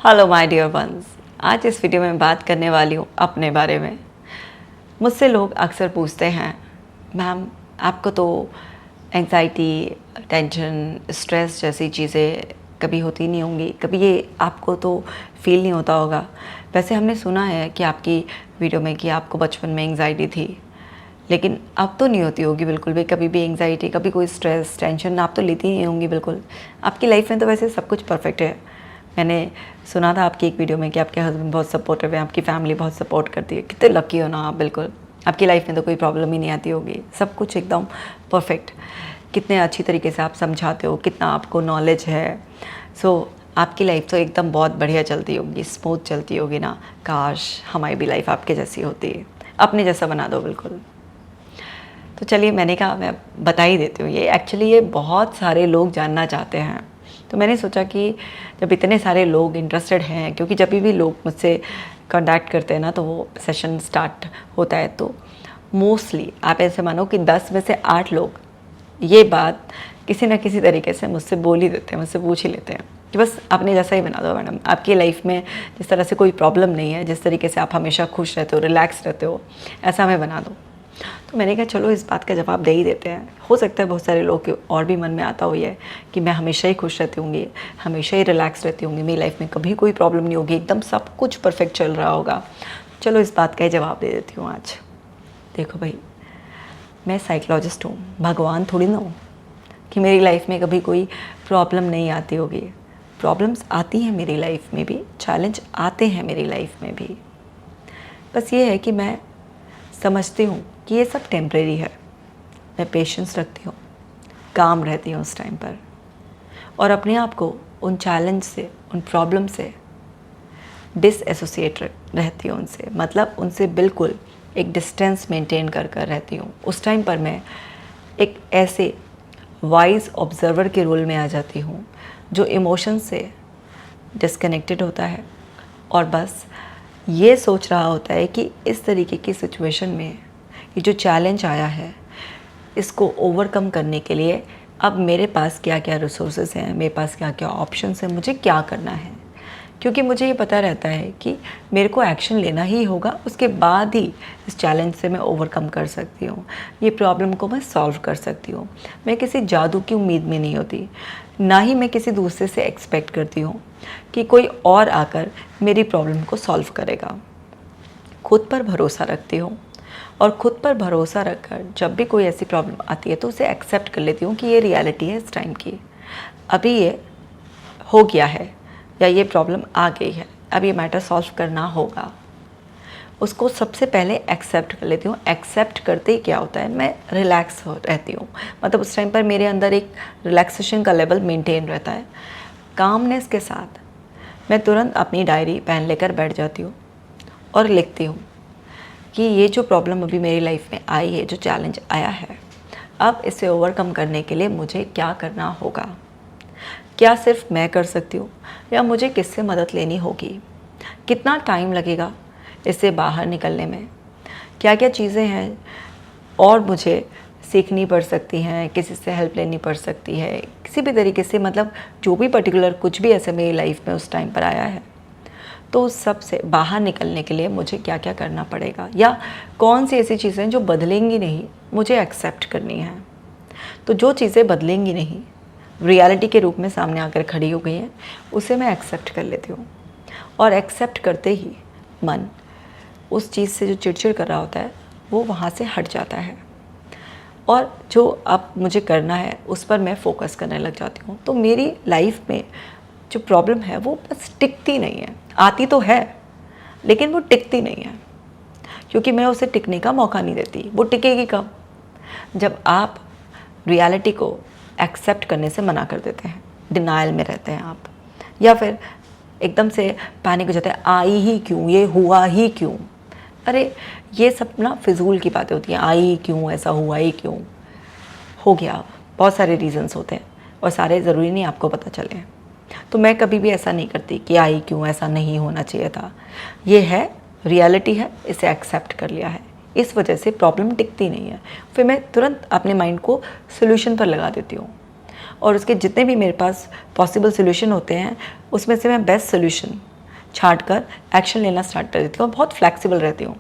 Hello my dear ones. आज इस video में बात करने वाली हूँ अपने बारे में। मुझसे लोग अक्सर पूछते हैं, मैम आपको तो एंग्जाइटी, टेंशन, स्ट्रेस जैसी चीज़ें कभी होती नहीं होंगी, कभी ये आपको तो फील नहीं होता होगा। वैसे हमने सुना है कि आपकी वीडियो में कि आपको बचपन में एंग्जाइटी थी, लेकिन अब तो नहीं होती होगी बिल्कुल भी, कभी भी एंग्जाइटी, कभी कोई स्ट्रेस, टेंशन आप तो लेती नहीं होंगी बिल्कुल। आपकी लाइफ में तो वैसे सब कुछ परफेक्ट है। मैंने सुना था आपकी एक वीडियो में कि आपके हस्बैंड बहुत सपोर्टिव है, आपकी फैमिली बहुत सपोर्ट करती है। कितने लकी हो ना आप, बिल्कुल आपकी लाइफ में तो कोई प्रॉब्लम ही नहीं आती होगी, सब कुछ एकदम परफेक्ट। कितने अच्छी तरीके से आप समझाते हो, कितना आपको नॉलेज है। आपकी लाइफ तो एकदम बहुत बढ़िया चलती होगी, स्मूथ चलती होगी ना। काश हमारी भी लाइफ आपके जैसी होती, अपने जैसा बना दो बिल्कुल। तो चलिए, मैंने कहा मैं बता ही देती हूँ। ये एक्चुअली ये बहुत सारे लोग जानना चाहते हैं, तो मैंने सोचा कि जब इतने सारे लोग इंटरेस्टेड हैं, क्योंकि जब भी लोग मुझसे कांटेक्ट करते हैं ना तो वो सेशन स्टार्ट होता है, तो मोस्टली आप ऐसे मानो कि 10 में से 8 लोग ये बात किसी ना किसी तरीके से मुझसे बोल ही देते हैं, मुझसे पूछ ही लेते हैं कि बस अपने जैसा ही बना दो मैडम। आपकी लाइफ में जिस तरह से कोई प्रॉब्लम नहीं है, जिस तरीके से आप हमेशा खुश रहते हो, रिलैक्स रहते हो, ऐसा हमें बना दो। तो मैंने कहा चलो इस बात का जवाब दे ही देते हैं। हो सकता है बहुत सारे लोग के और भी मन में आता हो ये कि मैं हमेशा ही खुश रहती होंगी, हमेशा ही रिलैक्स रहती होंगी, मेरी लाइफ में कभी कोई प्रॉब्लम नहीं होगी, एकदम सब कुछ परफेक्ट चल रहा होगा। चलो इस बात का ही जवाब दे देती हूँ आज। देखो भाई, मैं साइकोलॉजिस्ट हूँ, भगवान थोड़ी ना हूँ कि मेरी लाइफ में कभी कोई प्रॉब्लम नहीं आती होगी। प्रॉब्लम्स आती हैं मेरी लाइफ में भी, चैलेंज आते हैं मेरी लाइफ में भी। बस ये है कि मैं समझती हूँ कि ये सब टेम्परेरी है। मैं पेशेंस रखती हूँ, काम रहती हूँ उस टाइम पर, और अपने आप को उन चैलेंज से, उन प्रॉब्लम से डिसएसोसिएट रहती हूँ उनसे, मतलब उनसे बिल्कुल एक डिस्टेंस मेंटेन कर कर रहती हूँ। उस टाइम पर मैं एक ऐसे वाइज ऑब्जर्वर के रोल में आ जाती हूँ जो इमोशन से डिस्कनेक्टेड होता है और बस ये सोच रहा होता है कि इस तरीके की सिचुएशन में ये जो चैलेंज आया है, इसको ओवरकम करने के लिए अब मेरे पास क्या क्या रिसोर्सेज हैं, मेरे पास क्या क्या ऑप्शंस हैं, मुझे क्या करना है। क्योंकि मुझे ये पता रहता है कि मेरे को एक्शन लेना ही होगा, उसके बाद ही इस चैलेंज से मैं ओवरकम कर सकती हूँ, ये प्रॉब्लम को मैं सॉल्व कर सकती हूँ। मैं किसी जादू की उम्मीद में नहीं होती, ना ही मैं किसी दूसरे से एक्सपेक्ट करती हूँ कि कोई और आकर मेरी प्रॉब्लम को सॉल्व करेगा। खुद पर भरोसा रखती हूँ, और खुद पर भरोसा रखकर जब भी कोई ऐसी प्रॉब्लम आती है तो उसे एक्सेप्ट कर लेती हूँ कि ये रियलिटी है इस टाइम की। अभी ये हो गया है या ये प्रॉब्लम आ गई है, अब ये मैटर सॉल्व करना होगा, उसको सबसे पहले एक्सेप्ट कर लेती हूँ। एक्सेप्ट करते ही क्या होता है, मैं रिलैक्स हो रहती हूँ, मतलब उस टाइम पर मेरे अंदर एक रिलैक्सेशन का लेवल मेंटेन रहता है। कामनेस के साथ मैं तुरंत अपनी डायरी पेन लेकर बैठ जाती हूँ और लिखती हूँ कि ये जो प्रॉब्लम अभी मेरी लाइफ में आई है, जो चैलेंज आया है, अब इसे ओवरकम करने के लिए मुझे क्या करना होगा। क्या सिर्फ मैं कर सकती हूँ या मुझे किससे मदद लेनी होगी, कितना टाइम लगेगा इससे बाहर निकलने में, क्या क्या चीज़ें हैं और मुझे सीखनी पड़ सकती हैं, किसी से हेल्प लेनी पड़ सकती है, किसी भी तरीके से, मतलब जो भी पर्टिकुलर कुछ भी ऐसे मेरी लाइफ में उस टाइम पर आया है, तो उस सब से बाहर निकलने के लिए मुझे क्या क्या करना पड़ेगा, या कौन सी ऐसी चीज़ें जो बदलेंगी नहीं, मुझे एक्सेप्ट करनी है। तो जो चीज़ें बदलेंगी नहीं, रियलिटी के रूप में सामने आकर खड़ी हो गई हैं, उसे मैं एक्सेप्ट कर लेती हूँ। और एक्सेप्ट करते ही मन उस चीज़ से जो चिड़चिड़ कर रहा होता है वो वहाँ से हट जाता है, और जो अब मुझे करना है उस पर मैं फोकस करने लग जाती हूँ। तो मेरी लाइफ में जो प्रॉब्लम है वो बस टिकती नहीं है, आती तो है लेकिन वो टिकती नहीं है, क्योंकि मैं उसे टिकने का मौका नहीं देती। वो टिकेगी कब, जब आप रियलिटी को एक्सेप्ट करने से मना कर देते हैं, डिनायल में रहते हैं आप, या फिर एकदम से पैनिक हो जाते हैं, आई ही क्यों, ये हुआ ही क्यों। अरे ये सब ना फिजूल की बातें होती हैं, आई ही क्यों, ऐसा हुआ ही क्यों, हो गया। बहुत सारे रीजंस होते हैं और सारे ज़रूरी नहीं आपको पता चले। तो मैं कभी भी ऐसा नहीं करती कि आई क्यों, ऐसा नहीं होना चाहिए था। ये है, रियलिटी है, इसे एक्सेप्ट कर लिया है, इस वजह से प्रॉब्लम टिकती नहीं है। फिर मैं तुरंत अपने माइंड को सोल्यूशन पर लगा देती हूँ, और उसके जितने भी मेरे पास पॉसिबल सोल्यूशन होते हैं उसमें से मैं बेस्ट सोल्यूशन छाँट कर एक्शन लेना स्टार्ट कर देती हूँ। बहुत फ्लेक्सिबल रहती हूँ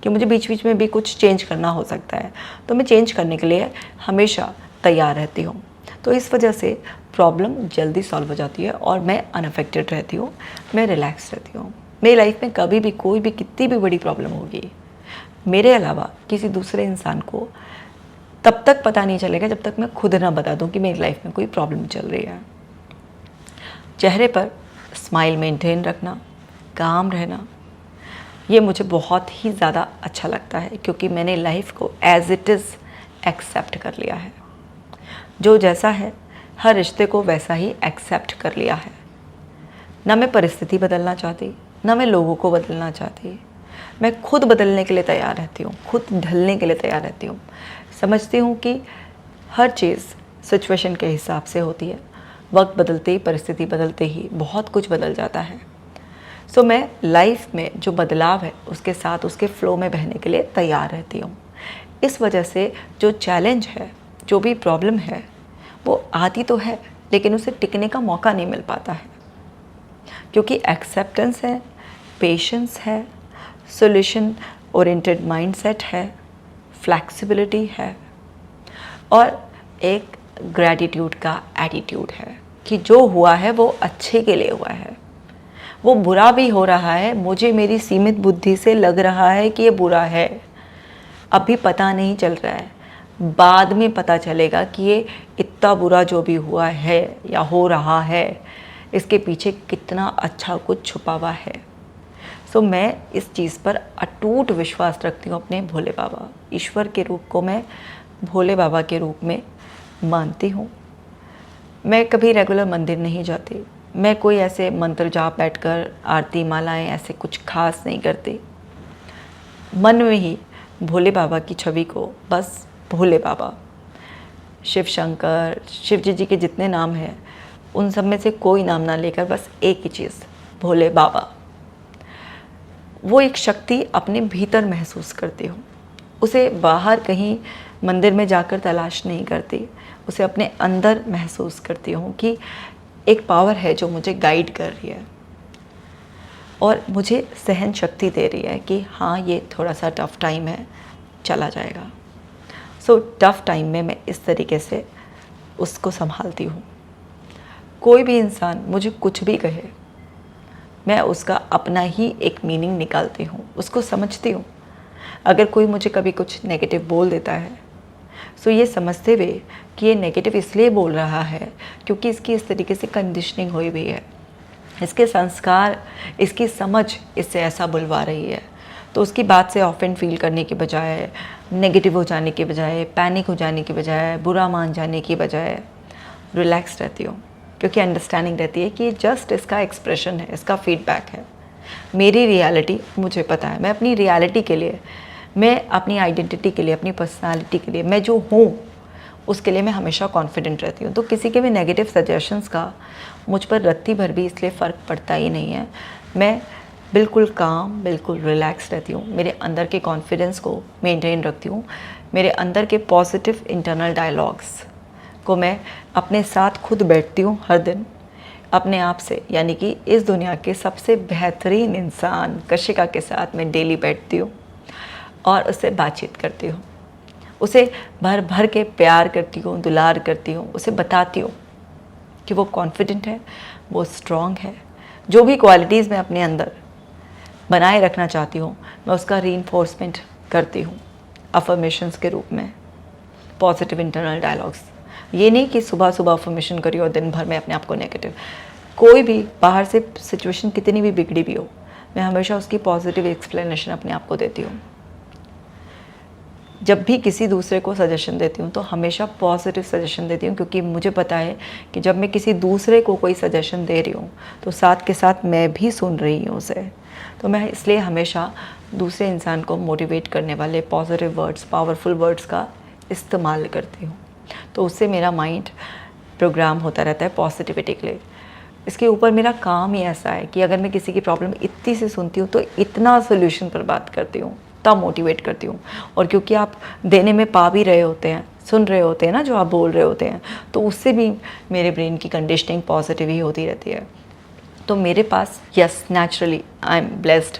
कि मुझे बीच बीच में भी कुछ चेंज करना हो सकता है, तो मैं चेंज करने के लिए हमेशा तैयार रहती हूँ। तो इस वजह से प्रॉब्लम जल्दी सॉल्व हो जाती है और मैं अनअफेक्टेड रहती हूँ, मैं रिलैक्स रहती हूँ। मेरी लाइफ में कभी भी कोई भी कितनी भी बड़ी प्रॉब्लम होगी, मेरे अलावा किसी दूसरे इंसान को तब तक पता नहीं चलेगा जब तक मैं खुद ना बता दूं कि मेरी लाइफ में कोई प्रॉब्लम चल रही है। चेहरे पर स्माइल मेंटेन रखना, काम रहना, ये मुझे बहुत ही ज़्यादा अच्छा लगता है क्योंकि मैंने लाइफ को एज इट इज़ एक्सेप्ट कर लिया है। जो जैसा है हर रिश्ते को वैसा ही एक्सेप्ट कर लिया है। ना मैं परिस्थिति बदलना चाहती, ना मैं लोगों को बदलना चाहती। मैं खुद बदलने के लिए तैयार रहती हूँ, खुद ढलने के लिए तैयार रहती हूँ। समझती हूँ कि हर चीज़ सिचुएशन के हिसाब से होती है। वक्त बदलते ही, परिस्थिति बदलते ही बहुत कुछ बदल जाता है। सो मैं लाइफ में जो बदलाव है उसके साथ उसके फ्लो में बहने के लिए तैयार रहती हूँ। इस वजह से जो चैलेंज है, जो भी प्रॉब्लम है, वो आती तो है लेकिन उसे टिकने का मौका नहीं मिल पाता है क्योंकि एक्सेप्टेंस है, पेशेंस है, सॉल्यूशन ओरिएंटेड माइंडसेट है, फ्लेक्सिबिलिटी है और एक ग्रैटिट्यूड का एटीट्यूड है कि जो हुआ है वो अच्छे के लिए हुआ है। वो बुरा भी हो रहा है, मुझे मेरी सीमित बुद्धि से लग रहा है कि ये बुरा है, अभी पता नहीं चल रहा है, बाद में पता चलेगा कि ये इतना बुरा जो भी हुआ है या हो रहा है इसके पीछे कितना अच्छा कुछ छुपा हुआ है। सो मैं इस चीज़ पर अटूट विश्वास रखती हूँ। अपने भोले बाबा, ईश्वर के रूप को मैं भोले बाबा के रूप में मानती हूँ। मैं कभी रेगुलर मंदिर नहीं जाती, मैं कोई ऐसे मंत्र जाप बैठकर आरती मालाएं ऐसे कुछ खास नहीं करती। मन में ही भोले बाबा की छवि को, बस भोले बाबा, शिव शंकर, शिव जी के जितने नाम हैं उन सब में से कोई नाम ना लेकर बस एक ही चीज़, भोले बाबा। वो एक शक्ति अपने भीतर महसूस करती हूँ, उसे बाहर कहीं मंदिर में जाकर तलाश नहीं करती, उसे अपने अंदर महसूस करती हूँ कि एक पावर है जो मुझे गाइड कर रही है और मुझे सहन शक्ति दे रही है कि हाँ ये थोड़ा सा टफ़ टाइम है, चला जाएगा। सो टफ़ टाइम में मैं इस तरीके से उसको संभालती हूँ। कोई भी इंसान मुझे कुछ भी कहे, मैं उसका अपना ही एक मीनिंग निकालती हूँ, उसको समझती हूँ। अगर कोई मुझे कभी कुछ नेगेटिव बोल देता है सो ये समझते हुए कि ये नेगेटिव इसलिए बोल रहा है क्योंकि इसकी इस तरीके से कंडीशनिंग हुई हुई है, इसके संस्कार, इसकी समझ इससे ऐसा बुलवा रही है, तो उसकी बात से ऑफेंड फील करने के बजाय, नेगेटिव हो जाने के बजाय, पैनिक हो जाने के बजाय, बुरा मान जाने की बजाय रिलैक्स रहती हूँ क्योंकि अंडरस्टैंडिंग रहती है कि ये जस्ट इसका एक्सप्रेशन है, इसका फीडबैक है। मेरी रियलिटी मुझे पता है, मैं अपनी रियलिटी के लिए, मैं अपनी आइडेंटिटी के लिए, अपनी पर्सनालिटी के लिए, मैं जो हूँ उसके लिए मैं हमेशा कॉन्फिडेंट रहती हूँ। तो किसी के भी नेगेटिव सजेशंस का मुझ पर रत्ती भर भी इसलिए फ़र्क पड़ता ही नहीं है। मैं बिल्कुल काम, बिल्कुल रिलैक्स रहती हूँ, मेरे अंदर के कॉन्फिडेंस को मेंटेन रखती हूँ, मेरे अंदर के पॉजिटिव इंटरनल डायलॉग्स को मैं अपने साथ खुद बैठती हूँ हर दिन अपने आप से, यानी कि इस दुनिया के सबसे बेहतरीन इंसान कशिका के साथ मैं डेली बैठती हूँ और उससे बातचीत करती हूँ, उसे भर भर के प्यार करती हूँ, दुलार करती हूँ, उसे बताती हूँ कि वो कॉन्फिडेंट है, वो स्ट्रॉन्ग है। जो भी क्वालिटीज़ मैं अपने अंदर बनाए रखना चाहती हूँ मैं उसका रीइंफोर्समेंट करती हूँ अफर्मेशंस के रूप में, पॉजिटिव इंटरनल डायलॉग्स। ये नहीं कि सुबह सुबह अफर्मेशन करिए और दिन भर में अपने आप को नेगेटिव। कोई भी बाहर से सिचुएशन कितनी भी बिगड़ी भी हो, मैं हमेशा उसकी पॉजिटिव एक्सप्लेनेशन अपने आप को देती हूँ। जब भी किसी दूसरे को सजेशन देती हूँ तो हमेशा पॉजिटिव सजेशन देती हूँ क्योंकि मुझे पता है कि जब मैं किसी दूसरे को कोई सजेशन दे रही हूँ तो साथ के साथ मैं भी सुन रही हूँ उसे। तो मैं इसलिए हमेशा दूसरे इंसान को मोटिवेट करने वाले पॉजिटिव वर्ड्स, पावरफुल वर्ड्स का इस्तेमाल करती हूँ। तो उससे मेरा माइंड प्रोग्राम होता रहता है पॉजिटिविटी के लिए। इसके ऊपर मेरा काम ही ऐसा है कि अगर मैं किसी की प्रॉब्लम इतनी से सुनती हूँ तो इतना सोल्यूशन पर बात करती हूँ, तब मोटिवेट करती हूँ। और क्योंकि आप देने में पा भी रहे होते हैं, सुन रहे होते हैं ना जो आप बोल रहे होते हैं, तो उससे भी मेरे ब्रेन की कंडीशनिंग पॉजिटिव ही होती रहती है। तो मेरे पास yes naturally I am blessed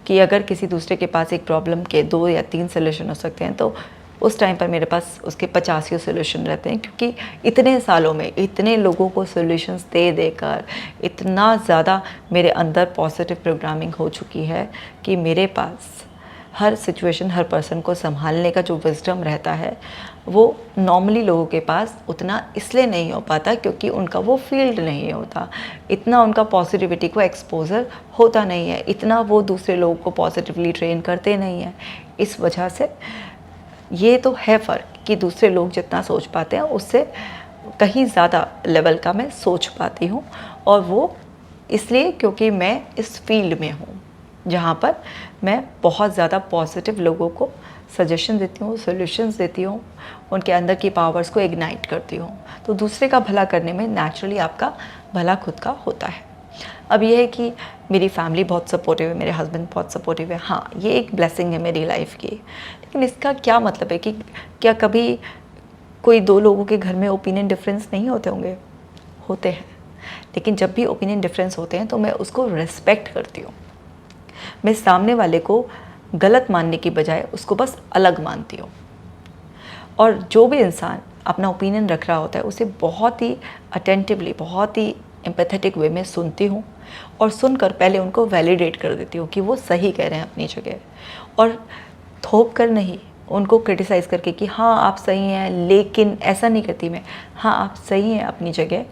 कि अगर किसी दूसरे के पास एक प्रॉब्लम के 2 या 3 सोल्यूशन हो सकते हैं, तो उस टाइम पर मेरे पास उसके 85 सोल्यूशन रहते हैं, क्योंकि इतने सालों में इतने लोगों को सोल्यूशंस दे देकर इतना ज़्यादा मेरे अंदर पॉजिटिव प्रोग्रामिंग हो चुकी है कि मेरे पास हर सिचुएशन, हर पर्सन को संभालने का जो विजडम रहता है वो नॉर्मली लोगों के पास उतना इसलिए नहीं हो पाता क्योंकि उनका वो फील्ड नहीं होता, इतना उनका पॉजिटिविटी को एक्सपोजर होता नहीं है, इतना वो दूसरे लोगों को पॉजिटिवली ट्रेन करते नहीं हैं। इस वजह से ये तो है फ़र्क कि दूसरे लोग जितना सोच पाते हैं उससे कहीं ज़्यादा लेवल का मैं सोच पाती हूँ, और वो इसलिए क्योंकि मैं इस फील्ड में हूँ जहाँ पर मैं बहुत ज़्यादा पॉजिटिव लोगों को सजेशन देती हूँ, सॉल्यूशंस देती हूँ, उनके अंदर की पावर्स को इग्नाइट करती हूँ। तो दूसरे का भला करने में नेचुरली आपका भला खुद का होता है। अब ये है कि मेरी फैमिली बहुत सपोर्टिव है, मेरे हस्बैंड बहुत सपोर्टिव है। हाँ, ये एक ब्लेसिंग है मेरी लाइफ की, लेकिन इसका क्या मतलब है कि क्या कभी कोई 2 लोगों के घर में ओपिनियन डिफरेंस नहीं होते होंगे? होते हैं, लेकिन जब भी ओपिनियन डिफरेंस होते हैं तो मैं उसको रिस्पेक्ट करती हूँ। मैं सामने वाले को गलत मानने की बजाय उसको बस अलग मानती हूँ, और जो भी इंसान अपना ओपिनियन रख रहा होता है उसे बहुत ही अटेंटिवली, बहुत ही एम्पैथेटिक वे में सुनती हूँ, और सुनकर पहले उनको वैलिडेट कर देती हूँ कि वो सही कह रहे हैं अपनी जगह, और थोप कर नहीं, उनको क्रिटिसाइज़ करके कि हाँ आप सही हैं, लेकिन ऐसा नहीं करती मैं। हाँ, आप सही हैं अपनी जगह,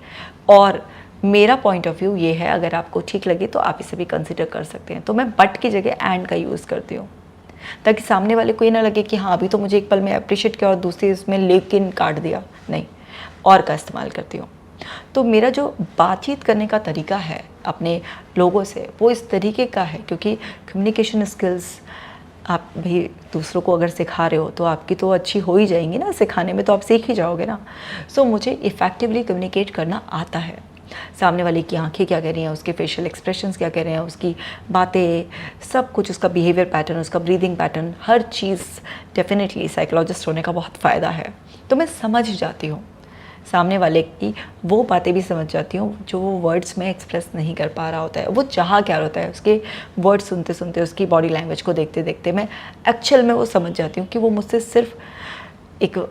और मेरा पॉइंट ऑफ व्यू ये है, अगर आपको ठीक लगे तो आप इसे भी कंसिडर कर सकते हैं। तो मैं बट की जगह एंड का यूज़ करती हूँ, ताकि सामने वाले को ये ना लगे कि हाँ अभी तो मुझे एक पल में अप्रिशिएट किया और दूसरी इसमें लेकिन काट दिया। नहीं, और का इस्तेमाल करती हूँ। तो मेरा जो बातचीत करने का तरीका है अपने लोगों से, वो इस तरीके का है क्योंकि कम्युनिकेशन स्किल्स आप भी दूसरों को अगर सिखा रहे हो तो आपकी तो अच्छी हो ही जाएंगी ना, सिखाने में तो आप सीख ही जाओगे ना। सो मुझे इफ़ेक्टिवली कम्युनिकेट करना आता है। सामने वाले की आंखें क्या कह रही हैं, उसके फेशियल एक्सप्रेशंस क्या कह रहे हैं, उसकी बातें, सब कुछ, उसका बिहेवियर पैटर्न, उसका ब्रीदिंग पैटर्न, हर चीज़। डेफिनेटली साइकोलॉजिस्ट होने का बहुत फ़ायदा है। तो मैं समझ जाती हूँ सामने वाले की वो बातें भी समझ जाती हूँ जो वो वर्ड्स में एक्सप्रेस नहीं कर पा रहा होता है, वो चाह क्या होता है। उसके वर्ड्स सुनते सुनते, उसकी बॉडी लैंग्वेज को देखते देखते मैं एक्चुअल में वो समझ जाती हूँ कि वो मुझसे सिर्फ एक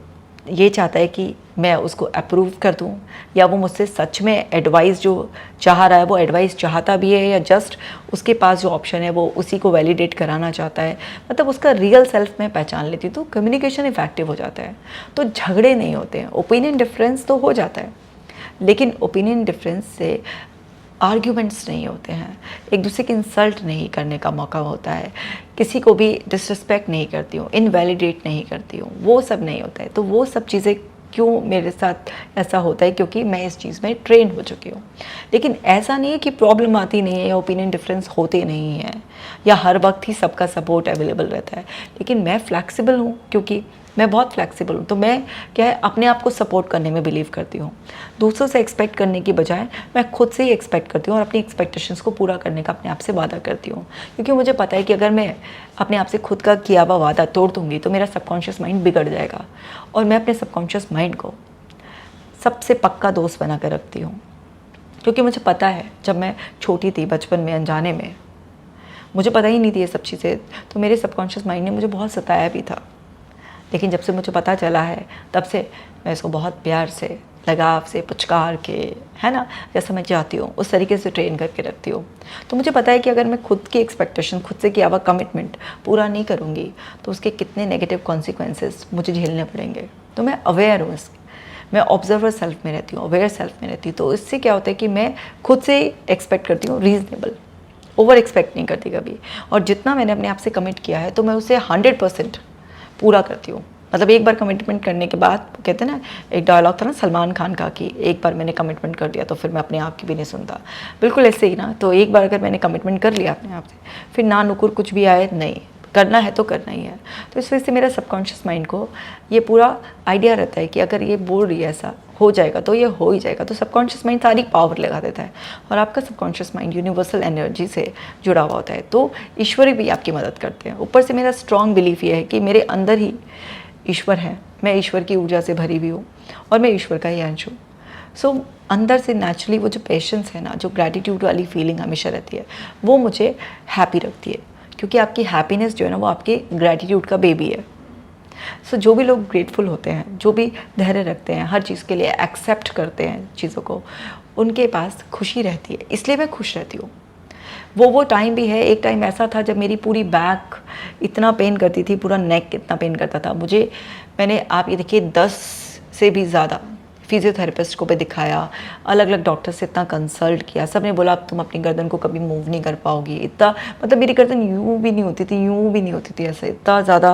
ये चाहता है कि मैं उसको अप्रूव कर दूं, या वो मुझसे सच में एडवाइस जो चाह रहा है वो एडवाइस चाहता भी है, या जस्ट उसके पास जो ऑप्शन है वो उसी को वैलिडेट कराना चाहता है। मतलब उसका रियल सेल्फ मैं पहचान लेती हूँ, तो कम्युनिकेशन इफेक्टिव हो जाता है। तो झगड़े नहीं होते हैं। ओपिनियन डिफरेंस तो हो जाता है, लेकिन ओपिनियन डिफरेंस से आर्ग्यूमेंट्स नहीं होते हैं, एक दूसरे की इंसल्ट नहीं करने का मौका होता है, किसी को भी डिसरिस्पेक्ट नहीं करती हूँ, इनवैलिडेट नहीं करती हूँ, वो सब नहीं होता है। तो वो सब चीज़ें क्यों मेरे साथ ऐसा होता है? क्योंकि मैं इस चीज़ में ट्रेन हो चुकी हूँ। लेकिन ऐसा नहीं है कि प्रॉब्लम आती नहीं है या ओपिनियन डिफरेंस होते नहीं हैं या हर वक्त ही सबका सपोर्ट अवेलेबल रहता है। लेकिन मैं फ्लैक्सिबल हूँ, क्योंकि मैं बहुत फ्लैक्सिबल हूँ। तो मैं क्या है, अपने आप को सपोर्ट करने में बिलीव करती हूँ। दूसरों से एक्सपेक्ट करने की बजाय मैं खुद से ही एक्सपेक्ट करती हूँ और अपनी एक्सपेक्टेशंस को पूरा करने का अपने आप से वादा करती हूँ। क्योंकि मुझे पता है कि अगर मैं अपने आप से खुद का किया हुआ वादा तोड़ दूँगी तो मेरा सबकॉन्शियस माइंड बिगड़ जाएगा, और मैं अपने सबकॉन्शियस माइंड को सबसे पक्का दोस्त बना कर रखती हूँ। क्योंकि मुझे पता है, जब मैं छोटी थी, बचपन में, अनजाने में, मुझे पता ही नहीं थी ये सब चीज़ें, तो मेरे सबकॉन्शियस माइंड ने मुझे बहुत सताया भी था। लेकिन जब से मुझे पता चला है, तब से मैं इसको बहुत प्यार से, लगाव से, पुचकार के, है ना, जैसा मैं चाहती हूँ उस तरीके से ट्रेन करके रखती हूँ। तो मुझे पता है कि अगर मैं खुद की एक्सपेक्टेशन, खुद से किया हुआ कमिटमेंट पूरा नहीं करूँगी तो उसके कितने नेगेटिव कॉन्सिक्वेंसेस मुझे झेलने पड़ेंगे। तो मैं अवेयर हूँ इसके, मैं ऑब्जर्वर सेल्फ में रहती हूँ, अवेयर सेल्फ में रहती हूँ। तो इससे क्या होता है कि मैं खुद से एक्सपेक्ट करती हूँ रीज़नेबल, ओवर एक्सपेक्ट नहीं करती कभी। और जितना मैंने अपने आप से कमिट किया है तो मैं उसे 100% पूरा करती हूँ। मतलब एक बार कमिटमेंट करने के बाद, कहते हैं ना, एक डायलॉग था ना सलमान खान का कि एक बार मैंने कमिटमेंट कर दिया तो फिर मैं अपने आप की भी नहीं सुनता। बिल्कुल ऐसे ही ना। तो एक बार अगर मैंने कमिटमेंट कर लिया अपने आप से, फिर ना नुकुर कुछ भी आए, नहीं, करना है तो करना ही है। तो इस वजह से मेरा सबकॉन्शियस माइंड को ये पूरा आइडिया रहता है कि अगर ये बोल रही है ऐसा हो जाएगा तो ये हो ही जाएगा। तो सबकॉन्शियस माइंड सारी पावर लगा देता है, और आपका सबकॉन्शियस माइंड यूनिवर्सल एनर्जी से जुड़ा हुआ होता है। तो ईश्वर भी आपकी मदद करते हैं। ऊपर से मेरा स्ट्रॉन्ग बिलीफ ये है कि मेरे अंदर ही ईश्वर है, मैं ईश्वर की ऊर्जा से भरी हुई हूँ और मैं ईश्वर का ही अंश हूँ। सो अंदर से नेचुरली वो जो पेशेंस है ना, जो ग्रैटिट्यूड वाली फीलिंग हमेशा रहती है, वो मुझे हैप्पी रखती है, क्योंकि आपकी हैप्पीनेस जो है ना वो आपके ग्रैटिट्यूड का बेबी है। सो जो भी लोग ग्रेटफुल होते हैं, जो भी धैर्य रखते हैं, हर चीज़ के लिए एक्सेप्ट करते हैं चीज़ों को, उनके पास खुशी रहती है, इसलिए मैं खुश रहती हूँ। वो टाइम भी है, एक टाइम ऐसा था जब मेरी पूरी बैक इतना पेन करती थी, पूरा नेक इतना पेन करता था मैंने आप ये देखिए 10 से भी ज़्यादा फिजियोथेरेपिस्ट को भी दिखाया, अलग अलग डॉक्टर से इतना कंसल्ट किया, सब ने बोला अब तुम अपनी गर्दन को कभी मूव नहीं कर पाओगी। इतना मतलब मेरी गर्दन यूँ भी नहीं होती थी, यूँ भी नहीं होती थी, ऐसे इतना ज़्यादा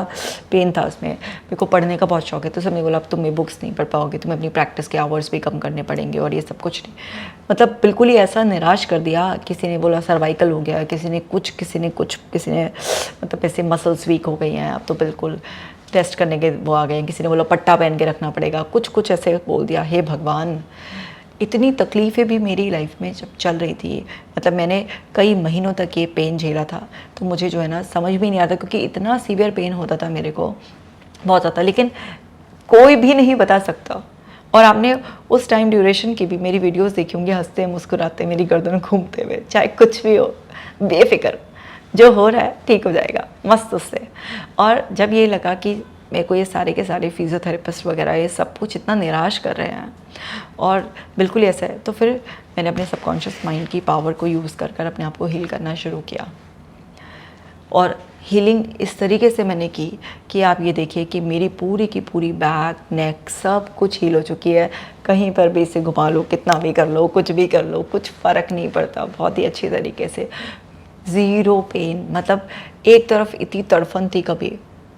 पेन था उसमें। मेरे को पढ़ने का बहुत शौक है, तो सब ने बोला अब तुम्हें बुक्स नहीं पढ़ पाओगी, तुम्हें अपनी प्रैक्टिस के आवर्स भी कम करने पड़ेंगे और ये सब कुछ नहीं। मतलब बिल्कुल ही ऐसा निराश कर दिया। किसी ने बोला सर्वाइकल हो गया, किसी ने कुछ, किसी ने मतलब ऐसे मसल्स वीक हो गई हैं, अब तो बिल्कुल टेस्ट करने के वो आ गए हैं, किसी ने बोला पट्टा पहन के रखना पड़ेगा, कुछ ऐसे बोल दिया। हे भगवान, इतनी तकलीफ़ें भी मेरी लाइफ में जब चल रही थी, मतलब मैंने कई महीनों तक ये पेन झेला था, तो मुझे जो है ना समझ भी नहीं आता, क्योंकि इतना सीवियर पेन होता था मेरे को, बहुत ज़्यादा, लेकिन कोई भी नहीं बता सकता। और आपने उस टाइम ड्यूरेशन की भी मेरी वीडियोस देखी होंगी, हंसते मुस्कुराते मेरी गर्दन घूमते हुए, चाहे कुछ भी हो, बेफिक्र, जो हो रहा है ठीक हो जाएगा, मस्त उससे। और जब ये लगा कि मेरे को ये सारे के सारे फिजियोथेरेपिस्ट वगैरह ये सब कुछ इतना निराश कर रहे हैं और बिल्कुल ऐसा है, तो फिर मैंने अपने सबकॉन्शियस माइंड की पावर को यूज़ कर कर अपने आप को हील करना शुरू किया। और हीलिंग इस तरीके से मैंने की कि आप ये देखिए कि मेरी पूरी की पूरी बैक, नेक सब कुछ हील हो चुकी है। कहीं पर भी इसे घुमा लो, कितना भी कर लो, कुछ भी कर लो, कुछ फ़र्क नहीं पड़ता, बहुत ही अच्छी तरीके से, ज़ीरो पेन। मतलब एक तरफ इतनी तड़फन थी कभी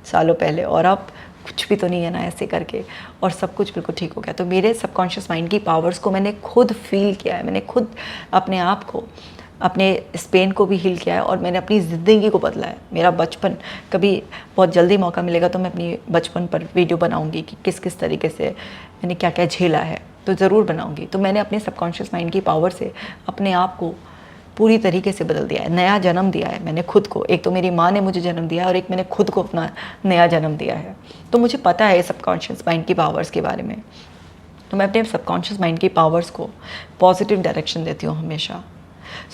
सालों पहले, और अब कुछ भी तो नहीं है ना, ऐसे करके, और सब कुछ बिल्कुल ठीक हो गया। तो मेरे सबकॉन्शियस माइंड की पावर्स को मैंने खुद फील किया है, मैंने खुद अपने आप को, अपने इस पेन को भी हील किया है, और मैंने अपनी ज़िंदगी को बदला है। मेरा बचपन, कभी बहुत जल्दी मौका मिलेगा तो मैं अपनी बचपन पर वीडियो बनाऊंगी कि किस किस तरीके से मैंने क्या क्या झेला है, तो ज़रूर बनाऊंगी। तो मैंने अपने सबकॉन्शियस माइंड की पावर से अपने आप को पूरी तरीके से बदल दिया है, नया जन्म दिया है मैंने खुद को। एक तो मेरी माँ ने मुझे जन्म दिया और एक मैंने खुद को अपना नया जन्म दिया है। तो मुझे पता है सबकॉन्शियस माइंड की पावर्स के बारे में, तो मैं अपने सबकॉन्शियस माइंड की पावर्स को पॉजिटिव डायरेक्शन देती हूँ हमेशा।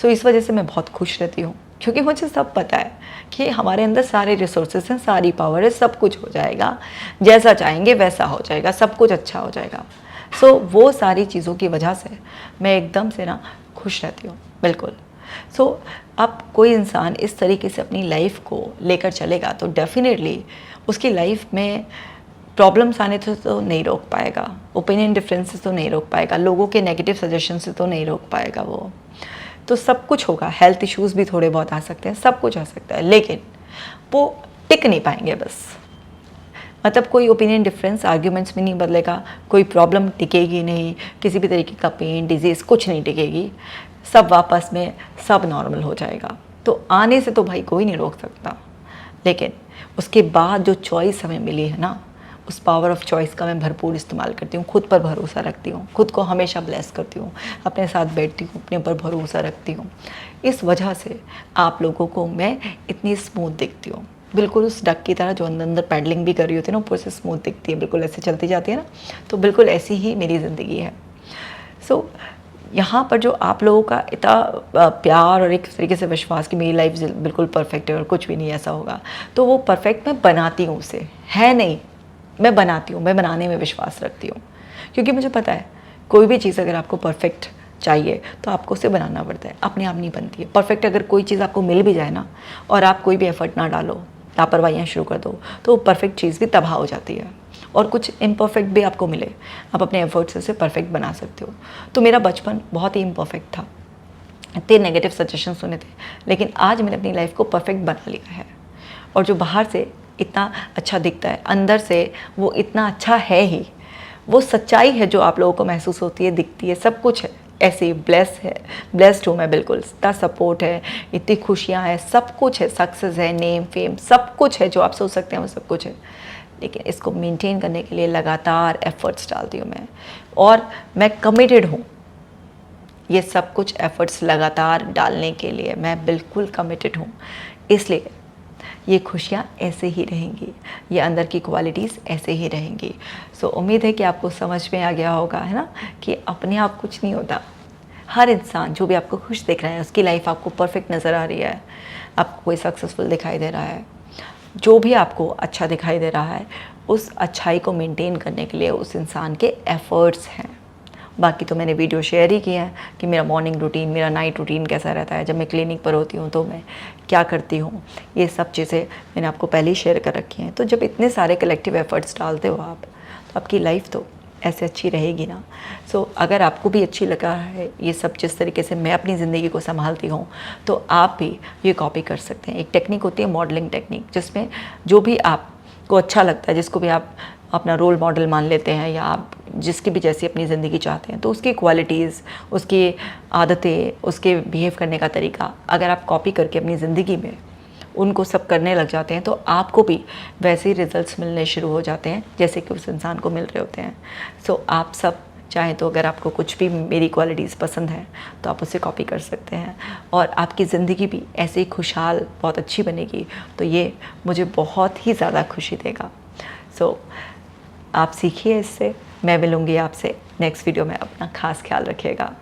सो इस वजह से मैं बहुत खुश रहती हूँ, क्योंकि मुझे सब पता है कि हमारे अंदर सारे रिसोर्सेज हैं, सारी पावर है, सब कुछ हो जाएगा, जैसा चाहेंगे वैसा हो जाएगा, सब कुछ अच्छा हो जाएगा। सो वो सारी चीज़ों की वजह से मैं एकदम से ना खुश रहती हूँ, बिल्कुल। सो अब कोई इंसान इस तरीके से अपनी लाइफ को लेकर चलेगा तो डेफिनेटली उसकी लाइफ में प्रॉब्लम्स आने से तो नहीं रोक पाएगा, ओपिनियन डिफरेंसेस तो नहीं रोक पाएगा, लोगों के नेगेटिव सजेशन से तो नहीं रोक पाएगा वो। तो सब कुछ होगा, हेल्थ इश्यूज़ भी थोड़े बहुत आ सकते हैं, सब कुछ आ सकता है, लेकिन वो टिक नहीं पाएंगे बस। मतलब कोई ओपिनियन डिफरेंस आर्ग्यूमेंट्स में नहीं बदलेगा, कोई प्रॉब्लम टिकेगी नहीं, किसी भी तरीके का पेन, डिजीज़ कुछ नहीं टिकेगी, सब वापस में सब नॉर्मल हो जाएगा। तो आने से तो भाई कोई नहीं रोक सकता, लेकिन उसके बाद जो चॉइस हमें मिली है ना, उस पावर ऑफ चॉइस का मैं भरपूर इस्तेमाल करती हूँ, खुद पर भरोसा रखती हूँ, खुद को हमेशा ब्लेस करती हूँ, अपने साथ बैठती हूँ, अपने ऊपर भरोसा रखती हूँ। इस वजह से आप लोगों को मैं इतनी स्मूथ दिखती हूँ, बिल्कुल उस डक की तरह जो अंदर अंदर पैडलिंग भी कर रही होती है ना, ऊपर से स्मूथ दिखती है, बिल्कुल ऐसे चलती जाती है ना, तो बिल्कुल ऐसी ही मेरी ज़िंदगी है। सो यहाँ पर जो आप लोगों का इतना प्यार और एक तरीके से विश्वास कि मेरी लाइफ बिल्कुल परफेक्ट है और कुछ भी नहीं ऐसा होगा, तो वो परफेक्ट मैं बनाती हूँ, उसे है नहीं, मैं बनाती हूँ, मैं बनाने में विश्वास रखती हूँ, क्योंकि मुझे पता है कोई भी चीज़ अगर आपको परफेक्ट चाहिए तो आपको उसे बनाना पड़ता है, अपने आप नहीं बनती है परफेक्ट। अगर कोई चीज़ आपको मिल भी जाए ना और आप कोई भी एफर्ट ना डालो, लापरवाहियाँ शुरू कर दो, तो वो परफेक्ट चीज़ भी तबाह हो जाती है। और कुछ इम्परफेक्ट भी आपको मिले, आप अपने एफर्ट से उसे परफेक्ट बना सकते हो। तो मेरा बचपन बहुत ही इम्परफेक्ट था, इतने नेगेटिव सजेशन सुने थे, लेकिन आज मैंने अपनी लाइफ को परफेक्ट बना लिया है। और जो बाहर से इतना अच्छा दिखता है, अंदर से वो इतना अच्छा है ही, वो सच्चाई है जो आप लोगों को महसूस होती है, दिखती है, सब कुछ है, ऐसे ब्लेस्ड हूँ मैं, बिल्कुल इतना सपोर्ट है, इतनी खुशियाँ हैं, सब कुछ है, सक्सेस है, नेम फेम, सब कुछ है जो आप सोच सकते हैं वो सब कुछ है। लेकिन इसको मेंटेन करने के लिए लगातार एफर्ट्स डालती हूँ मैं, और मैं कमिटेड हूँ ये सब कुछ एफर्ट्स लगातार डालने के लिए, मैं बिल्कुल कमिटेड हूँ। इसलिए ये खुशियाँ ऐसे ही रहेंगी, ये अंदर की क्वालिटीज़ ऐसे ही रहेंगी। सो उम्मीद है कि आपको समझ में आ गया होगा, है ना, कि अपने आप कुछ नहीं होता। हर इंसान जो भी आपको खुश दिख रहा है, उसकी लाइफ आपको परफेक्ट नज़र आ रही है, आपको कोई सक्सेसफुल दिखाई दे रहा है, जो भी आपको अच्छा दिखाई दे रहा है, उस अच्छाई को मेंटेन करने के लिए उस इंसान के एफ़र्ट्स हैं। बाकी तो मैंने वीडियो शेयर ही किया है कि मेरा मॉर्निंग रूटीन, मेरा नाइट रूटीन कैसा रहता है, जब मैं क्लिनिक पर होती हूँ तो मैं क्या करती हूँ, ये सब चीज़ें मैंने आपको पहले ही शेयर कर रखी हैं। तो जब इतने सारे कलेक्टिव एफ़र्ट्स डालते हो आप, तो आपकी लाइफ तो ऐसे अच्छी रहेगी ना। सो अगर आपको भी अच्छी लगा है ये सब, जिस तरीके से मैं अपनी ज़िंदगी को संभालती हूँ, तो आप भी ये कॉपी कर सकते हैं। एक टेक्निक होती है मॉडलिंग टेक्निक, जिसमें जो भी आपको अच्छा लगता है, जिसको भी आप अपना रोल मॉडल मान लेते हैं, या आप जिसकी भी जैसी अपनी ज़िंदगी चाहते हैं, तो उसकी क्वालिटीज़, उसकी आदतें, उसके बिहेव करने का तरीका अगर आप कॉपी करके अपनी ज़िंदगी में उनको सब करने लग जाते हैं, तो आपको भी वैसे ही रिज़ल्ट्स मिलने शुरू हो जाते हैं जैसे कि उस इंसान को मिल रहे होते हैं। सो आप सब चाहें तो अगर आपको कुछ भी मेरी क्वालिटीज़ पसंद है तो आप उसे कॉपी कर सकते हैं, और आपकी ज़िंदगी भी ऐसे ही खुशहाल बहुत अच्छी बनेगी। तो ये मुझे बहुत ही ज़्यादा खुशी देगा। सो आप सीखिए इससे। मैं मिलूँगी आपसे नेक्स्ट वीडियो में। अपना ख़ास ख्याल रखिएगा।